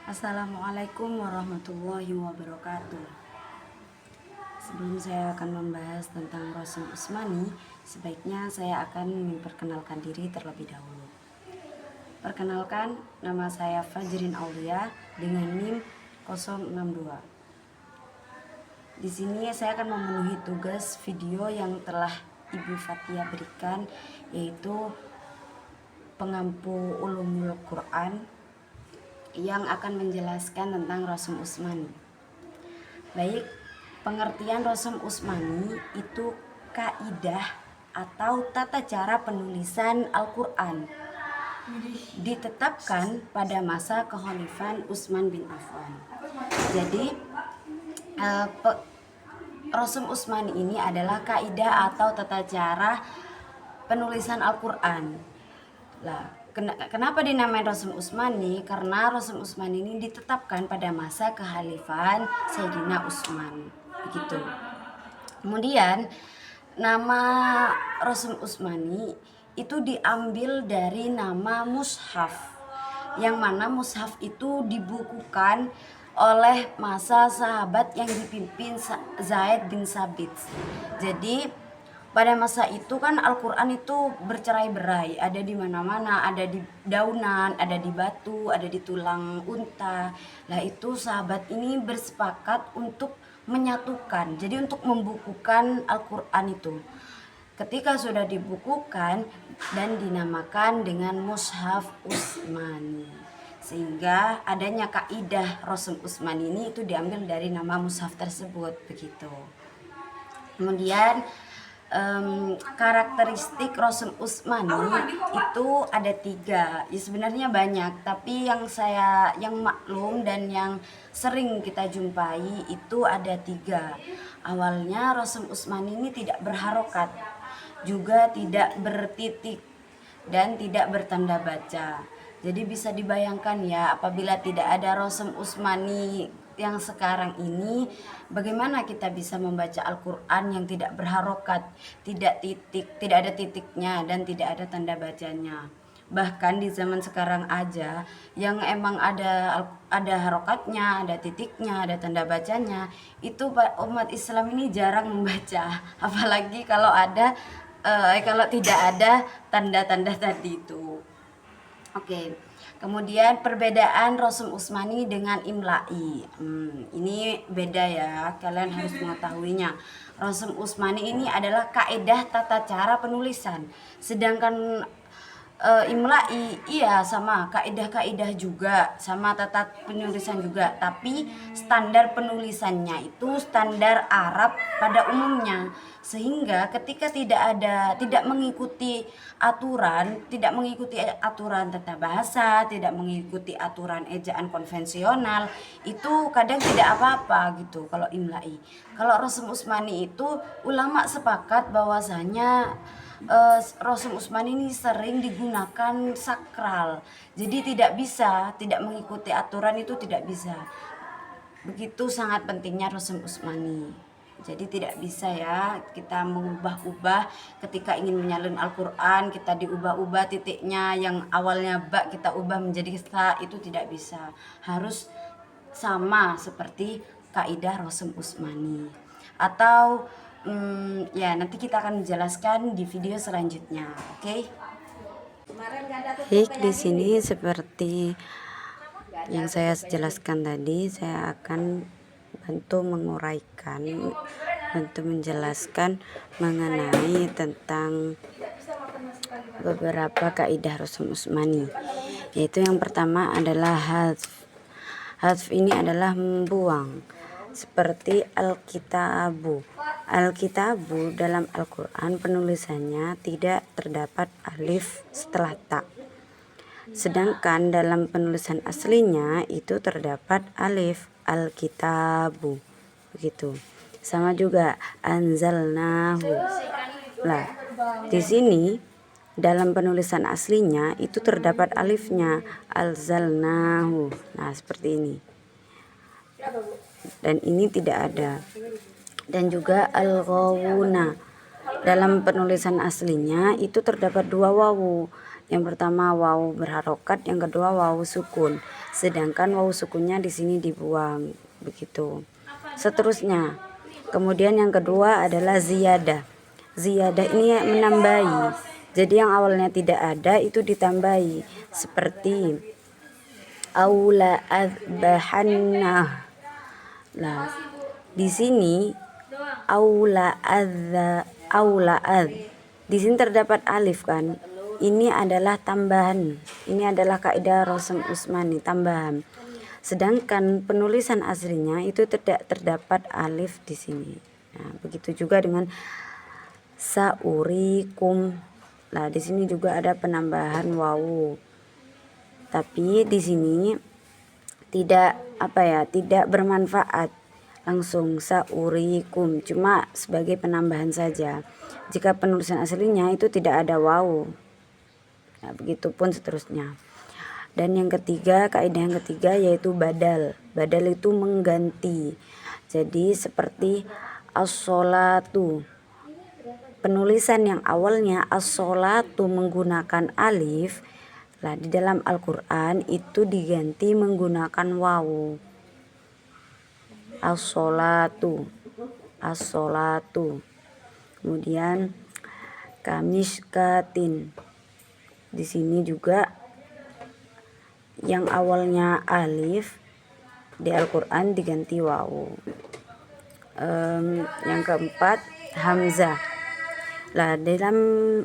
Assalamualaikum warahmatullahi wabarakatuh. Sebelum saya akan membahas tentang Rasul Utsmani, sebaiknya saya akan memperkenalkan diri terlebih dahulu. Perkenalkan, nama saya Fajrin Aulia dengan NIM 062. Di sini saya akan memenuhi tugas video yang telah Ibu Fatia berikan, yaitu pengampu ulumul Quran yang akan menjelaskan tentang Rasul Utsmani. Baik, pengertian Rasul Utsmani itu kaidah atau tata cara penulisan Al-Quran ditetapkan pada masa kekhalifahan Utsman bin Affan. Jadi Rasul Utsmani ini adalah kaidah atau tata cara penulisan Al-Quran. Kenapa dinamain Rasul Utsmani? Karena Rasul Utsmani ini ditetapkan pada masa kekhalifahan Sayyidina Utsman. Begitu. Kemudian nama Rasul Utsmani itu diambil dari nama mushaf, yang mana mushaf itu dibukukan oleh masa sahabat yang dipimpin Zaid bin Sabit. Jadi pada masa itu kan Al-Quran itu bercerai-berai, ada di mana-mana, ada di daunan, ada di batu, ada di tulang unta. Lah itu sahabat ini bersepakat untuk menyatukan, jadi untuk membukukan Al-Quran itu. Ketika sudah dibukukan dan dinamakan dengan Mushaf Utsmani, sehingga adanya kaidah Rasul Utsmani ini itu diambil dari nama mushaf tersebut, begitu. Kemudian karakteristik Rasul Utsmani itu ada 3. Ya sebenarnya banyak, tapi yang maklum dan yang sering kita jumpai itu ada 3. Awalnya Rasul Utsmani ini tidak berharokat, juga tidak bertitik, dan tidak bertanda baca. Jadi bisa dibayangkan ya, apabila tidak ada Rasul Utsmani yang sekarang ini, bagaimana kita bisa membaca Al-Quran yang tidak berharokat, tidak ada titiknya, dan tidak ada tanda bacanya. Bahkan di zaman sekarang aja yang emang ada harokatnya, ada titiknya, ada tanda bacanya, itu umat Islam ini jarang membaca, apalagi kalau tidak ada tanda-tanda tadi itu. Oke. Kemudian perbedaan Rasul Utsmani dengan Imla'i. Ini beda ya, kalian harus mengetahuinya. Rasul Utsmani ini adalah kaidah tata cara penulisan. Sedangkan Imla'i iya sama kaidah-kaidah juga, sama tata penulisan juga, tapi standar penulisannya itu standar Arab pada umumnya, sehingga ketika tidak mengikuti aturan tata bahasa, tidak mengikuti aturan ejaan konvensional, itu kadang tidak apa-apa gitu. Kalau Imla'i, kalau Rasul Utsmani itu ulama sepakat bahwasanya Rasul Utsmani ini sering digunakan sakral, jadi tidak mengikuti aturan, itu tidak bisa. Begitu sangat pentingnya Rasul Utsmani. Jadi tidak bisa ya kita mengubah-ubah ketika ingin menyalin Al-Quran, kita diubah-ubah titiknya, yang awalnya ba kita ubah menjadi sa, itu tidak bisa. Harus sama seperti kaidah Rasul Utsmani. Atau ya nanti kita akan menjelaskan di video selanjutnya, oke? Baik, di sini seperti yang saya jelaskan tadi, saya akan bantu menjelaskan mengenai tentang beberapa kaidah Rasul Utsmani. Yaitu yang pertama adalah hadf. Hadf ini adalah membuang, seperti Alkitabu. Alkitabu dalam Al-Quran penulisannya tidak terdapat alif setelah ta. Sedangkan dalam penulisan aslinya itu terdapat alif, Alkitabu. Begitu. Sama juga anzalnahu. Lah, di sini dalam penulisan aslinya itu terdapat alifnya, alzalnahu. Nah, seperti ini. Dan ini tidak ada. Dan juga al-ghawuna, dalam penulisan aslinya itu terdapat 2 wawu, Yang pertama wawu berharokat, yang kedua wawu sukun. Sedangkan wawu sukunnya di sini dibuang, begitu. Seterusnya, kemudian yang kedua adalah ziyadah. Ziyadah ini menambahi. Jadi yang awalnya tidak ada itu ditambahi, seperti aula azbahanna. Nah, di sini aula di sini terdapat alif kan. Ini adalah tambahan. Ini adalah kaidah Rosem Usmani, tambahan. Sedangkan penulisan aslinya itu tidak terdapat alif di sini. Nah, begitu juga dengan saurikum. Nah, di sini juga ada penambahan wawu. Tapi di sini tidak tidak bermanfaat langsung saurikum, cuma sebagai penambahan saja. Jika penulisan aslinya itu tidak ada wawu. Nah, begitupun seterusnya. Dan yang ketiga, kaidah yang ketiga yaitu badal. Badal itu mengganti. Jadi seperti as-sholatu. Penulisan yang awalnya as-sholatu menggunakan alif, lah di dalam Al-Qur'an itu diganti menggunakan wawu. As-sholatu. As-sholatu. Kemudian kamishkatin. Di sini juga yang awalnya alif di Al-Qur'an diganti wawu. Yang keempat, hamzah. Lah, dalam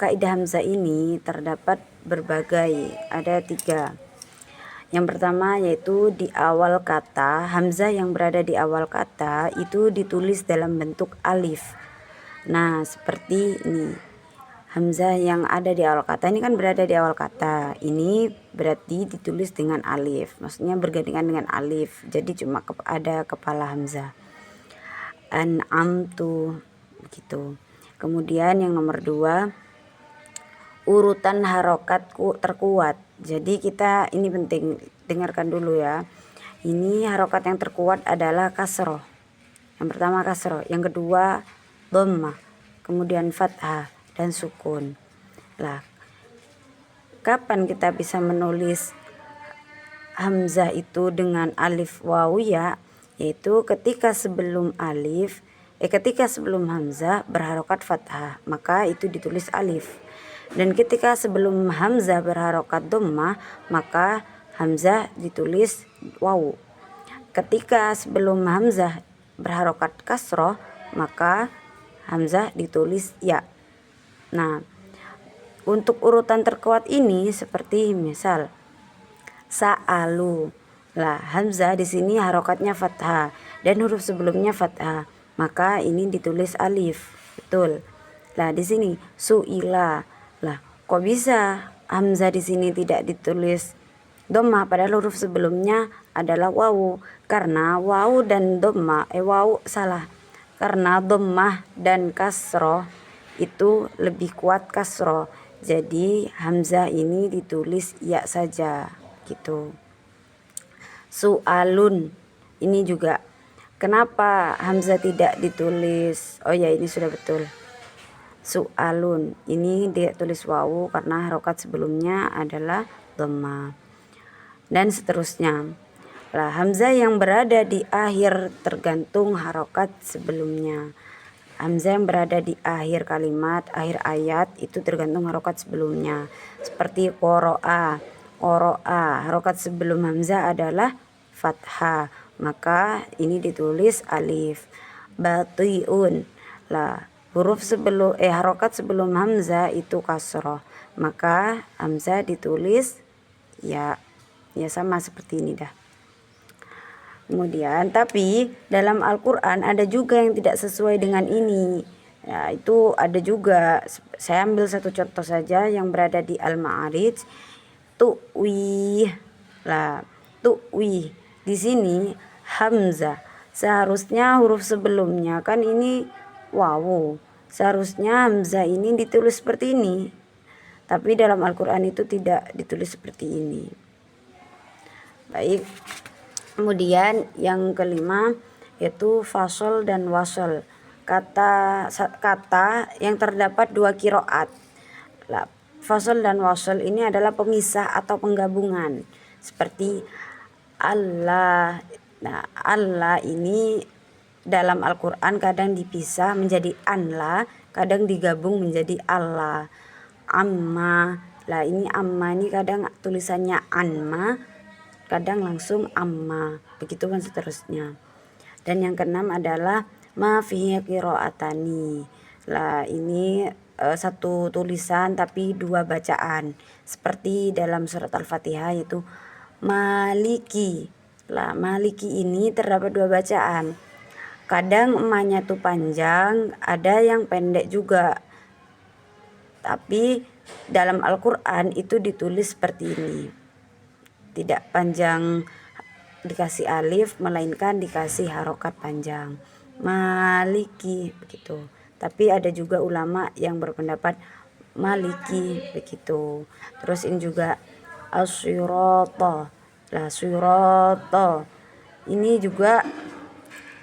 kaidah hamzah ini terdapat berbagai, ada 3. Yang pertama yaitu di awal kata, hamzah yang berada di awal kata itu ditulis dalam bentuk alif. Nah, seperti ini. Hamzah yang ada di awal kata ini kan berada di awal kata. Ini berarti ditulis dengan alif. Maksudnya bergandengan dengan alif. Jadi cuma ada kepala hamzah. An'amtu, begitu. Kemudian yang nomor 2, urutan harokat terkuat. Jadi kita, ini penting, dengarkan dulu ya. Ini harokat yang terkuat adalah kasroh. Yang pertama kasroh, yang kedua dhammah, kemudian fathah dan sukun. Lah, kapan kita bisa menulis hamzah itu dengan alif wawu ya? Yaitu ketika sebelum hamzah berharokat fathah, maka itu ditulis alif. Dan ketika sebelum hamzah berharokat dhammah, maka hamzah ditulis wawu. Ketika sebelum hamzah berharokat kasroh, maka hamzah ditulis ya. Nah, untuk urutan terkuat ini seperti misal sa'alu. Lah, hamzah di sini harokatnya fathah dan huruf sebelumnya fathah, maka ini ditulis alif. Betul. Lah, di sini su'ila. Lah, kok bisa hamzah di sini tidak ditulis dhammah padahal huruf sebelumnya adalah wawu? Karena wawu dan dhammah karena dhammah dan kasroh itu lebih kuat kasroh. Jadi hamzah ini ditulis ya saja, gitu. Su'alun ini juga. Kenapa hamzah tidak ditulis? Oh ya, ini sudah betul. Su'alun ini dia tulis wawu karena harokat sebelumnya adalah dhammah. Dan seterusnya. Lah, hamzah yang berada di akhir tergantung harokat sebelumnya. Hamzah yang berada di akhir kalimat, akhir ayat itu tergantung harokat sebelumnya. Seperti qoro'a. Harokat sebelum hamzah adalah fathah, maka ini ditulis alif. Batiun. Lah, harokat sebelum hamzah itu kasroh, maka hamzah ditulis ya sama seperti ini dah. Kemudian tapi dalam Al-Qur'an ada juga yang tidak sesuai dengan ini. Ya, itu ada juga. Saya ambil satu contoh saja yang berada di Al-Ma'arij. Tu'wi. Lah, tu'wi. Di sini hamzah. Seharusnya huruf sebelumnya kan ini wawu. Seharusnya hamzah ini ditulis seperti ini. Tapi dalam Al-Qur'an itu tidak ditulis seperti ini. Baik. Kemudian yang kelima yaitu fasol dan wasol. Kata yang terdapat 2 qiraat. Lah, fasl dan wasl ini adalah pemisah atau penggabungan, seperti Allah. Nah, Allah ini dalam Al-Quran kadang dipisah menjadi anla, kadang digabung menjadi Allah. Amma, lah ini amma ini kadang tulisannya anma, kadang langsung amma, begitu kan seterusnya. Dan yang keenam adalah ma fihi qiraatani. Lah ini satu tulisan tapi dua bacaan, seperti dalam surat Al-Fatihah yaitu maliki. Lah maliki ini terdapat dua bacaan. Kadang emaknya tuh panjang, ada yang pendek juga. Tapi dalam Al-Quran itu ditulis seperti ini. Tidak panjang dikasih alif, melainkan dikasih harokat panjang, maliki begitu. Tapi ada juga ulama yang berpendapat maliki begitu. Terus ini juga asyirata, lah syirata ini juga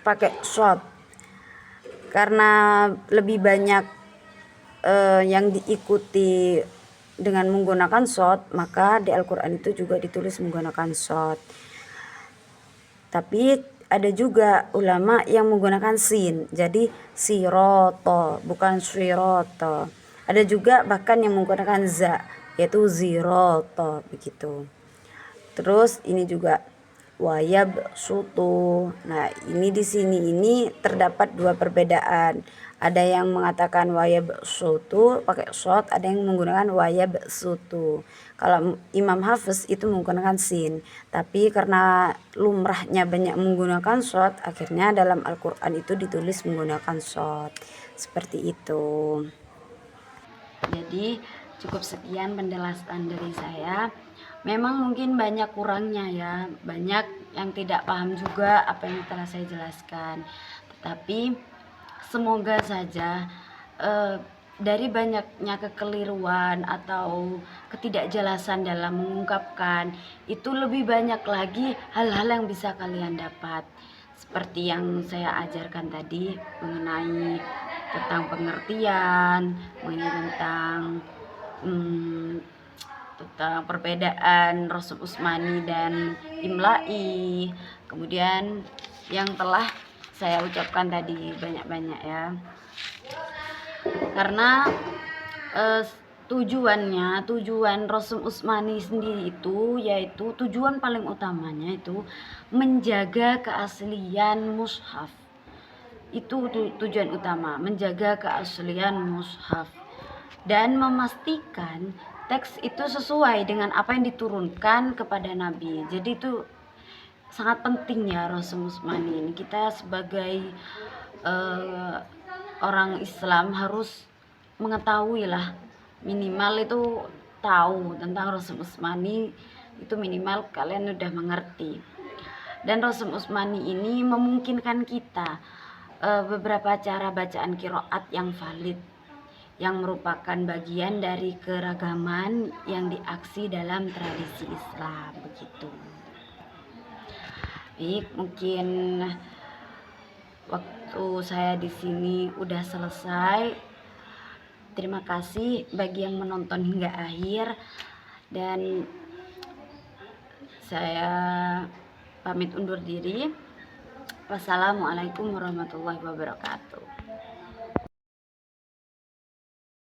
pakai shot karena lebih banyak yang diikuti dengan menggunakan shot, maka di Al-Quran itu juga ditulis menggunakan shot. Tapi ada juga ulama yang menggunakan sin, jadi siroto bukan siroto. Ada juga bahkan yang menggunakan za, yaitu ziroto begitu. Terus ini juga wayab sutu. Nah ini di sini ini terdapat dua perbedaan. Ada yang mengatakan wayab sutu pakai shot, ada yang menggunakan wayab sutu. Kalau Imam Hafiz itu menggunakan sin, tapi karena lumrahnya banyak menggunakan shot, akhirnya dalam Al-Quran itu ditulis menggunakan shot. Seperti itu. Jadi cukup sekian penjelasan dari saya. Memang mungkin banyak kurangnya ya, banyak yang tidak paham juga apa yang telah saya jelaskan. Tetapi semoga saja dari banyaknya kekeliruan atau ketidakjelasan dalam mengungkapkan itu lebih banyak lagi hal-hal yang bisa kalian dapat. Seperti yang saya ajarkan tadi mengenai tentang pengertian, mengenai tentang perbedaan Rasul Usmani dan Imla'i. Kemudian yang telah saya ucapkan tadi banyak-banyak ya. Karena tujuan Rasul Usmani sendiri itu yaitu tujuan paling utamanya itu menjaga keaslian mushaf. Itu tujuan utama, menjaga keaslian mushaf dan memastikan teks itu sesuai dengan apa yang diturunkan kepada Nabi. Jadi itu sangat penting ya Rasul Usmani ini. Kita sebagai orang Islam harus mengetahui lah, minimal itu tahu tentang Rasul Usmani, itu minimal kalian udah mengerti. Dan Rasul Usmani ini memungkinkan kita beberapa cara bacaan qiraat yang valid, yang merupakan bagian dari keragaman yang diaksi dalam tradisi Islam begitu. Baik, mungkin waktu saya di sini udah selesai. Terima kasih bagi yang menonton hingga akhir, dan saya pamit undur diri. Wassalamualaikum warahmatullahi wabarakatuh.